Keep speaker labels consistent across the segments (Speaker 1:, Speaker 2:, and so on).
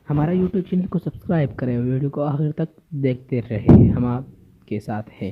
Speaker 1: ہمارا YouTube channel کو subscribe کریں، ویڈیو کو آخر تک دیکھتے رہیں، ہم آپ کے ساتھ ہیں۔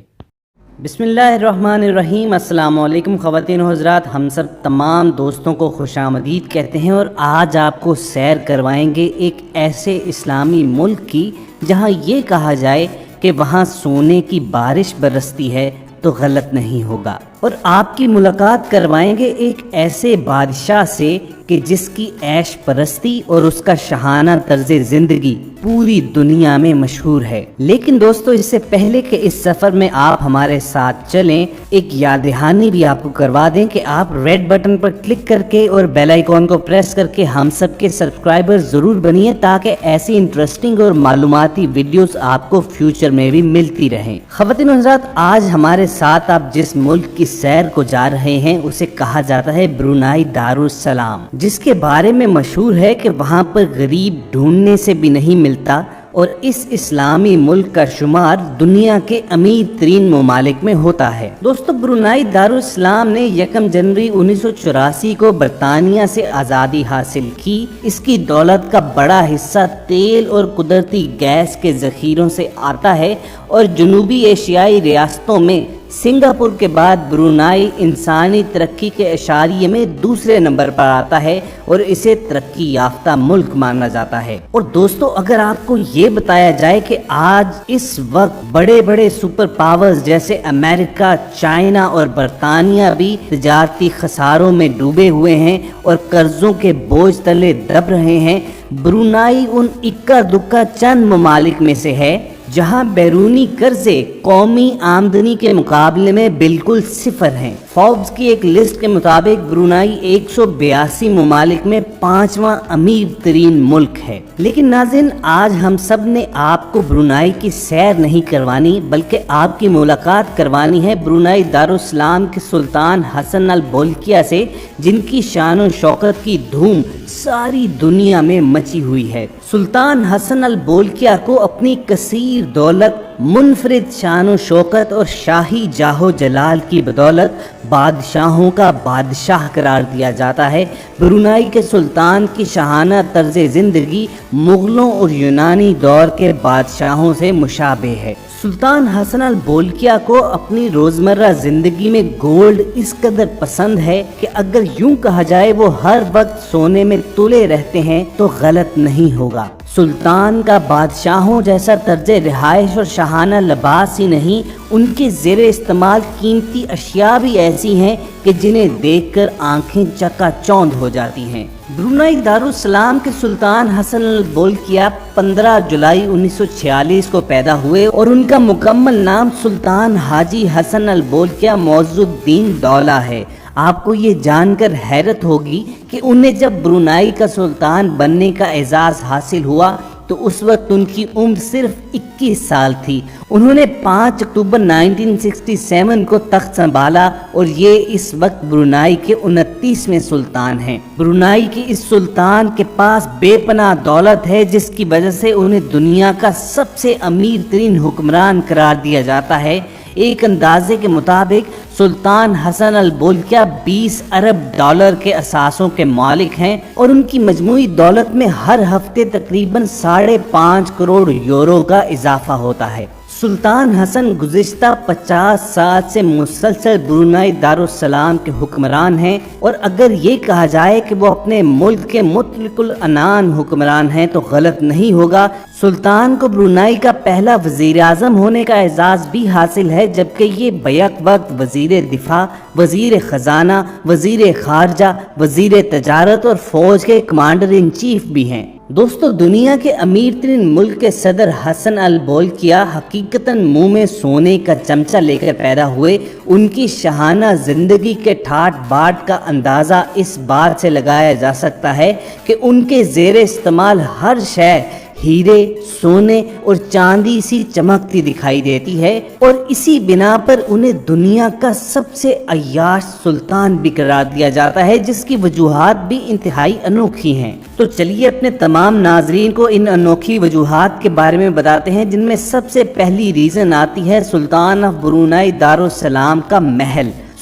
Speaker 2: بسم اللہ الرحمن الرحیم۔ السلام علیکم خواتین و حضرات، ہم سب تمام دوستوں کو خوش آمدید کہتے ہیں اور آج آپ کو سیر کروائیں گے ایک ایسے اسلامی ملک کی جہاں یہ کہا جائے کہ وہاں سونے کی بارش برستی ہے تو غلط نہیں ہوگا، اور آپ کی ملاقات کروائیں گے ایک ایسے بادشاہ سے کہ جس کی عیش پرستی اور اس کا شاہانہ طرز زندگی پوری دنیا میں مشہور ہے۔ لیکن دوستو، اس سے پہلے کہ اس سفر میں آپ ہمارے ساتھ چلیں، ایک یاد دہانی بھی آپ کو کروا دیں کہ آپ ریڈ بٹن پر کلک کر کے اور بیل آئیکن کو پریس کر کے ہم سب کے سبسکرائبر ضرور بنیے، تاکہ ایسی انٹرسٹنگ اور معلوماتی ویڈیوز آپ کو فیوچر میں بھی ملتی رہیں۔ خواتین و حضرات، آج ہمارے ساتھ آپ جس ملک کی سیر کو جا رہے ہیں اسے کہا جاتا ہے برونائی دارالسلام، جس کے بارے میں مشہور ہے کہ وہاں پر غریب ڈھونڈنے سے بھی نہیں ملتا، اور اس اسلامی ملک کا شمار دنیا کے امیر ترین ممالک میں ہوتا ہے۔ دوستو، برونائی دارالسلام نے 1 جنوری 1984 کو برطانیہ سے آزادی حاصل کی۔ اس کی دولت کا بڑا حصہ تیل اور قدرتی گیس کے ذخیروں سے آتا ہے، اور جنوبی ایشیائی ریاستوں میں سنگاپور کے بعد برونائی انسانی ترقی کے اشاریے میں دوسرے نمبر پر آتا ہے اور اسے ترقی یافتہ ملک مانا جاتا ہے۔ اور دوستو، اگر آپ کو یہ بتایا جائے کہ آج اس وقت بڑے بڑے سپر پاورز جیسے امریکہ، چائنا اور برطانیہ بھی تجارتی خساروں میں ڈوبے ہوئے ہیں اور قرضوں کے بوجھ تلے دب رہے ہیں، برونائی ان اکا دکا چند ممالک میں سے ہے جہاں بیرونی قرضے قومی آمدنی کے مقابلے میں بالکل صفر ہیں۔ فوربس کی ایک لسٹ کے مطابق برونائی 182 ممالک میں 5واں امیر ترین ملک ہے۔ لیکن ناظرین، آج ہم سب نے آپ کو برونائی کی سیر نہیں کروانی، بلکہ آپ کی ملاقات کروانی ہے برونائی دارالسلام کے سلطان حسن البولکیہ سے، جن کی شان و شوکت کی دھوم ساری دنیا میں مچی ہوئی ہے۔ سلطان حسن البولکیہ کو اپنی کثیر دولت، منفرد شان و شوکت اور شاہی جاہ و جلال کی بدولت بادشاہوں کا بادشاہ قرار دیا جاتا ہے۔ برونائی کے سلطان کی شاہانہ طرز زندگی مغلوں اور یونانی دور کے بادشاہوں سے مشابہ ہے۔ سلطان حسن البولکیہ کو اپنی روزمرہ زندگی میں گولڈ اس قدر پسند ہے کہ اگر یوں کہا جائے وہ ہر وقت سونے میں تلے رہتے ہیں تو غلط نہیں ہوگا۔ سلطان کا بادشاہوں جیسا طرز رہائش اور شاہانہ لباس ہی نہیں، ان کے زیر استعمال قیمتی اشیاء بھی ایسی ہیں کہ جنہیں دیکھ کر آنکھیں چکا چوند ہو جاتی ہیں۔ برونائی دارالسلام کے سلطان حسن البولکیہ 15 جولائی 1946 کو پیدا ہوئے، اور ان کا مکمل نام سلطان حاجی حسن البولکیہ معز الدین دولہ ہے۔ آپ کو یہ جان کر حیرت ہوگی کہ انہیں جب برونائی کا سلطان بننے کا اعزاز حاصل ہوا تو اس وقت ان کی عمر صرف 21 سال تھی۔ انہوں نے 5 اکتوبر 1967 کو تخت سنبھالا، اور یہ اس وقت برونائی کے 29ویں سلطان ہیں۔ برونائی کے اس سلطان کے پاس بے پناہ دولت ہے، جس کی وجہ سے انہیں دنیا کا سب سے امیر ترین حکمران قرار دیا جاتا ہے۔ ایک اندازے کے مطابق سلطان حسن البولکیہ 20 ارب ڈالر کے اثاثوں کے مالک ہیں، اور ان کی مجموعی دولت میں ہر ہفتے تقریباً 5.5 کروڑ یورو کا اضافہ ہوتا ہے۔ سلطان حسن گزشتہ 50 سال سے مسلسل برونائی دارالسلام کے حکمران ہیں، اور اگر یہ کہا جائے کہ وہ اپنے ملک کے مطلق العنان حکمران ہیں تو غلط نہیں ہوگا۔ سلطان کو برونائی کا پہلا وزیر اعظم ہونے کا اعزاز بھی حاصل ہے، جبکہ یہ بیک وقت وزیر دفاع، وزیر خزانہ، وزیر خارجہ، وزیر تجارت اور فوج کے کمانڈر ان چیف بھی ہیں۔ دوستو، دنیا کے امیر ترین ملک کے صدر حسن البولکیہ حقیقتاً منہ میں سونے کا چمچہ لے کر پیدا ہوئے۔ ان کی شاہانہ زندگی کے ٹھاٹ باٹ کا اندازہ اس بات سے لگایا جا سکتا ہے کہ ان کے زیر استعمال ہر شے ہیرے، سونے اور چاندی سی چمکتی دکھائی دیتی ہے، اور اسی بنا پر انہیں دنیا کا سب سے عیاش سلطان بھی قرار دیا جاتا ہے، جس کی وجوہات بھی انتہائی انوکھی ہیں۔ تو چلیے اپنے تمام ناظرین کو ان انوکھی وجوہات کے بارے میں بتاتے ہیں، جن میں سب سے پہلی ریزن آتی ہے سلطان آف برونائی دارالسلام کا محل۔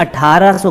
Speaker 2: 1800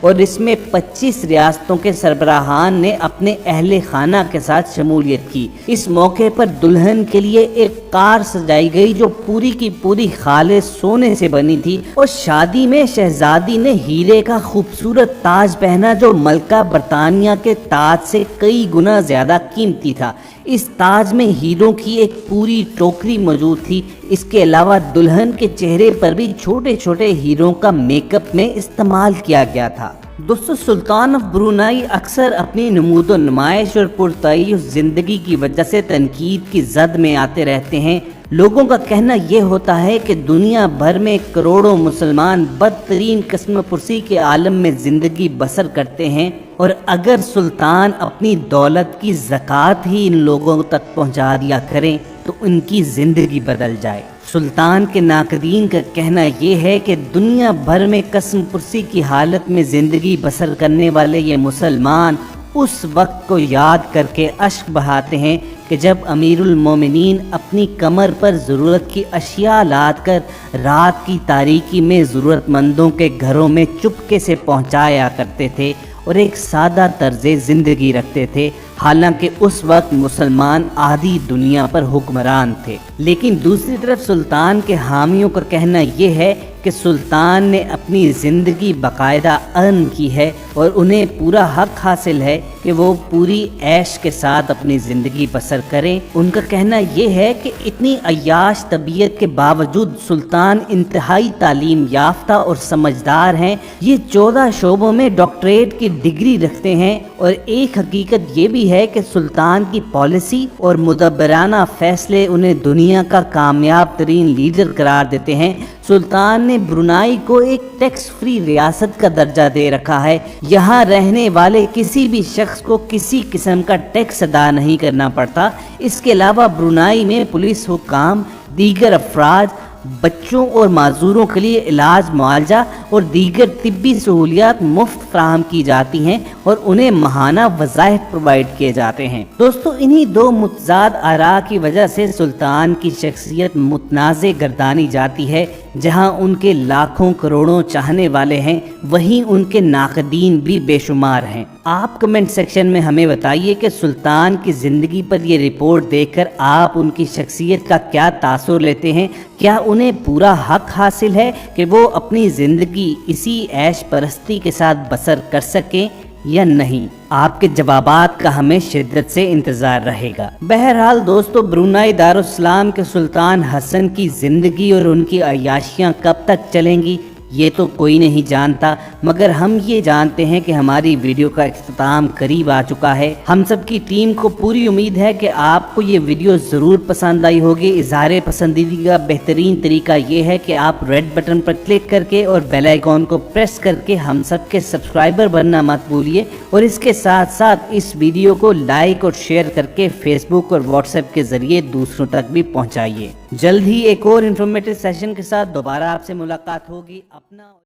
Speaker 2: اور اس میں 25 ریاستوں کے سربراہان نے اپنے اہل خانہ کے ساتھ شمولیت کی۔ اس موقع پر دلہن کے لیے ایک کار سجائی گئی جو پوری کی پوری خالص سونے سے بنی تھی، اور شادی میں شہزادی نے ہیرے کا خوبصورت تاج پہنا جو ملکہ برطانیہ کے تاج سے کئی گنا زیادہ قیمتی تھا۔ اس تاج میں ہیروں کی ایک پوری ٹوکری موجود تھی۔ اس کے علاوہ دلہن کے چہرے پر بھی چھوٹے چھوٹے ہیروں کا میک اپ میں استعمال کیا گیا تھا۔ دوستو، سلطان آف برونائی اکثر اپنی نمود و نمائش اور پرتعیش زندگی کی وجہ سے تنقید کی زد میں آتے رہتے ہیں۔ لوگوں کا کہنا یہ ہوتا ہے کہ دنیا بھر میں کروڑوں مسلمان بدترین قسم پرسی کے عالم میں زندگی بسر کرتے ہیں، اور اگر سلطان اپنی دولت کی زکوٰۃ ہی ان لوگوں تک پہنچا دیا کریں تو ان کی زندگی بدل جائے۔ سلطان کے ناقدین کا کہنا یہ ہے کہ دنیا بھر میں قسم پرسی کی حالت میں زندگی بسر کرنے والے یہ مسلمان اس وقت کو یاد کر کے اشک بہاتے ہیں کہ جب امیر المومنین اپنی کمر پر ضرورت کی اشیاء لاد کر رات کی تاریکی میں ضرورت مندوں کے گھروں میں چپکے سے پہنچایا کرتے تھے اور ایک سادہ طرز زندگی رکھتے تھے، حالانکہ اس وقت مسلمان آدھی دنیا پر حکمران تھے۔ لیکن دوسری طرف سلطان کے حامیوں کا کہنا یہ ہے کہ سلطان نے اپنی زندگی باقاعدہ ارن کی ہے اور انہیں پورا حق حاصل ہے کہ وہ پوری عیش کے ساتھ اپنی زندگی بسر کریں۔ ان کا کہنا یہ ہے کہ اتنی عیاش طبیعت کے باوجود سلطان انتہائی تعلیم یافتہ اور سمجھدار ہیں۔ یہ 14 شعبوں میں ڈاکٹریٹ کی ڈگری رکھتے ہیں، اور ایک حقیقت یہ بھی ہے کہ سلطان کی پالیسی اور مدبرانہ فیصلے انہیں دنیا کا کامیاب ترین لیڈر قرار دیتے ہیں۔ سلطان نے برونائی کو ایک ٹیکس فری ریاست کا درجہ دے رکھا ہے۔ یہاں رہنے والے کسی بھی شخص کو کسی قسم کا ٹیکس ادا نہیں کرنا پڑتا۔ اس کے علاوہ برونائی میں پولیس حکام، دیگر افراد، بچوں اور معذوروں کے لیے علاج، معالجہ اور دیگر طبی سہولیات مفت فراہم کی جاتی ہیں، اور انہیں ماہانہ وظائف پرووائڈ کیے جاتے ہیں۔ دوستو، انہی دو متضاد آراء کی وجہ سے سلطان کی شخصیت متنازع گردانی جاتی ہے۔ جہاں ان کے لاکھوں کروڑوں چاہنے والے ہیں، وہیں ان کے ناقدین بھی بے شمار ہیں۔ آپ کمنٹ سیکشن میں ہمیں بتائیے کہ سلطان کی زندگی پر یہ رپورٹ دیکھ کر آپ ان کی شخصیت کا کیا تاثر لیتے ہیں؟ کیا انہیں پورا حق حاصل ہے کہ وہ اپنی زندگی اسی عیش پرستی کے ساتھ بسر کر سکیں یا نہیں؟ آپ کے جوابات کا ہمیں شدت سے انتظار رہے گا۔ بہرحال دوستو، برونائی دارالاسلام کے سلطان حسن کی زندگی اور ان کی عیاشیاں کب تک چلیں گی یہ تو کوئی نہیں جانتا، مگر ہم یہ جانتے ہیں کہ ہماری ویڈیو کا اختتام قریب آ چکا ہے۔ ہم سب کی ٹیم کو پوری امید ہے کہ آپ کو یہ ویڈیو ضرور پسند آئی ہوگی۔ اظہار پسندیدگی کا بہترین طریقہ یہ ہے کہ آپ ریڈ بٹن پر کلک کر کے اور بیل آئیکن کو پریس کر کے ہم سب کے سبسکرائبر بننا مت بھولیے، اور اس کے ساتھ ساتھ اس ویڈیو کو لائک اور شیئر کر کے فیس بک اور واٹس ایپ کے ذریعے دوسروں تک بھی پہنچائیے۔ جلد ہی ایک اور انفارمیٹیو سیشن کے ساتھ دوبارہ آپ سے ملاقات ہوگی۔ اپنا